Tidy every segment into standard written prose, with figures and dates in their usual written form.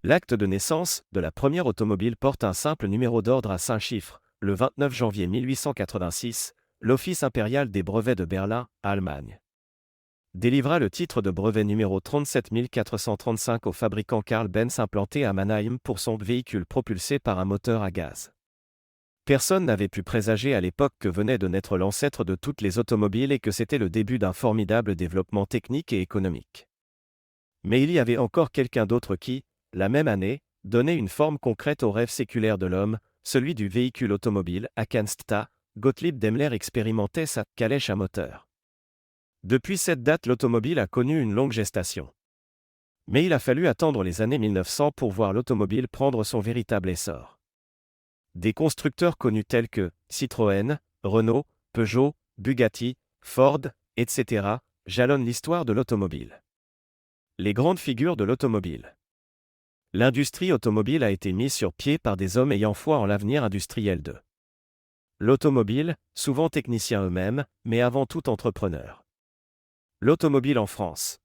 L'acte de naissance de la première automobile porte un simple numéro d'ordre à 5 chiffres. Le 29 janvier 1886, l'Office impérial des brevets de Berlin, Allemagne, délivra le titre de brevet numéro 37435 au fabricant Karl Benz implanté à Mannheim pour son véhicule propulsé par un moteur à gaz. Personne n'avait pu présager à l'époque que venait de naître l'ancêtre de toutes les automobiles et que c'était le début d'un formidable développement technique et économique. Mais il y avait encore quelqu'un d'autre qui, la même année, donnait une forme concrète au rêve séculaire de l'homme, celui du véhicule automobile. À Cannstatt, Gottlieb Daimler expérimentait sa calèche à moteur. Depuis cette date, l'automobile a connu une longue gestation. Mais il a fallu attendre les années 1900 pour voir l'automobile prendre son véritable essor. Des constructeurs connus tels que Citroën, Renault, Peugeot, Bugatti, Ford, etc., jalonnent l'histoire de l'automobile. Les grandes figures de l'automobile. L'industrie automobile a été mise sur pied par des hommes ayant foi en l'avenir industriel de l'automobile, souvent techniciens eux-mêmes, mais avant tout entrepreneurs. L'automobile en France.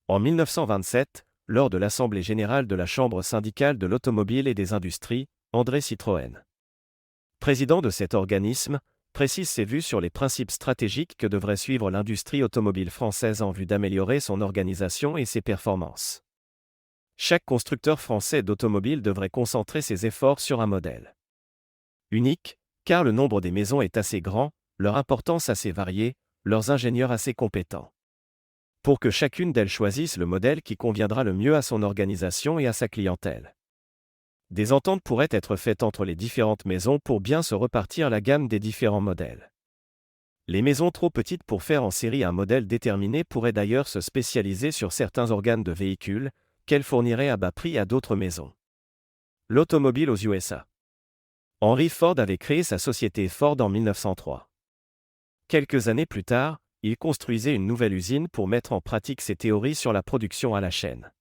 En 1927, lors de l'Assemblée générale de la Chambre syndicale de l'automobile et des industries, André Citroën, président de cet organisme, précise ses vues sur les principes stratégiques que devrait suivre l'industrie automobile française en vue d'améliorer son organisation et ses performances. Chaque constructeur français d'automobile devrait concentrer ses efforts sur un modèle unique, car le nombre des maisons est assez grand, leur importance assez variée, leurs ingénieurs assez compétents, pour que chacune d'elles choisisse le modèle qui conviendra le mieux à son organisation et à sa clientèle. Des ententes pourraient être faites entre les différentes maisons pour bien se repartir la gamme des différents modèles. Les maisons trop petites pour faire en série un modèle déterminé pourraient d'ailleurs se spécialiser sur certains organes de véhicules, qu'elles fourniraient à bas prix à d'autres maisons. L'automobile aux USA. Henry Ford avait créé sa société Ford en 1903. Quelques années plus tard, il construisait une nouvelle usine pour mettre en pratique ses théories sur la production à la chaîne,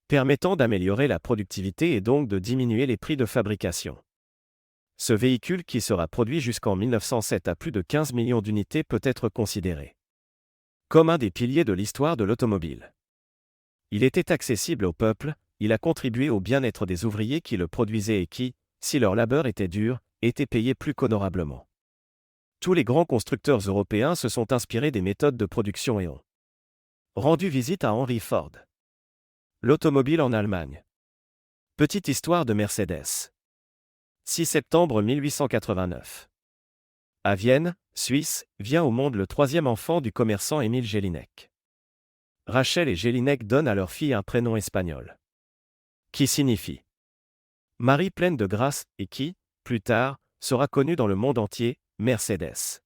permettant d'améliorer la productivité et donc de diminuer les prix de fabrication. Ce véhicule qui sera produit jusqu'en 1907 à plus de 15 millions d'unités peut être considéré comme un des piliers de l'histoire de l'automobile. Il était accessible au peuple, il a contribué au bien-être des ouvriers qui le produisaient et qui, si leur labeur était dur, étaient payés plus qu'honorablement. Tous les grands constructeurs européens se sont inspirés des méthodes de production et ont rendu visite à Henry Ford. L'automobile en Allemagne. Petite histoire de Mercedes. 6 septembre 1889. À Vienne, Suisse, vient au monde le troisième enfant du commerçant Émile Jelinek. Rachel et Jelinek donnent à leur fille un prénom espagnol, qui signifie Marie pleine de grâce et qui, plus tard, sera connue dans le monde entier, Mercedes.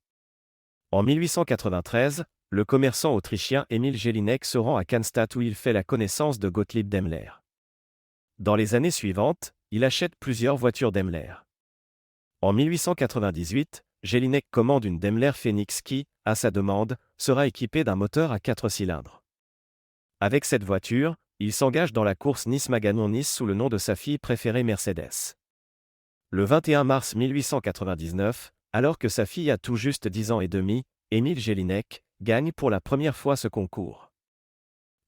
En 1893, le commerçant autrichien Émile Jelinek se rend à Cannstatt où il fait la connaissance de Gottlieb Daimler. Dans les années suivantes, il achète plusieurs voitures Daimler. En 1898, Jelinek commande une Daimler Phoenix qui, à sa demande, sera équipée d'un moteur à 4 cylindres. Avec cette voiture, il s'engage dans la course Nice-Maganon-Nice sous le nom de sa fille préférée Mercedes. Le 21 mars 1899, alors que sa fille a tout juste 10 ans et demi, Émile Jelinek gagne pour la première fois ce concours.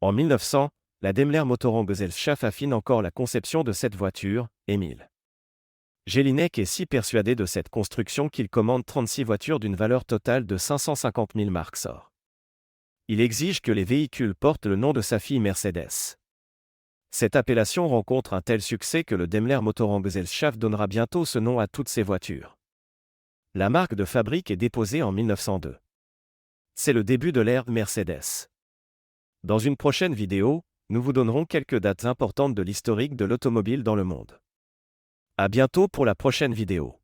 En 1900, la Daimler Motorengesellschaft affine encore la conception de cette voiture, Émile Jelinek est si persuadé de cette construction qu'il commande 36 voitures d'une valeur totale de 550 000 marks or. Il exige que les véhicules portent le nom de sa fille Mercedes. Cette appellation rencontre un tel succès que le Daimler Motorengesellschaft donnera bientôt ce nom à toutes ses voitures. La marque de fabrique est déposée en 1902. C'est le début de l'ère Mercedes. Dans une prochaine vidéo, nous vous donnerons quelques dates importantes de l'historique de l'automobile dans le monde. À bientôt pour la prochaine vidéo.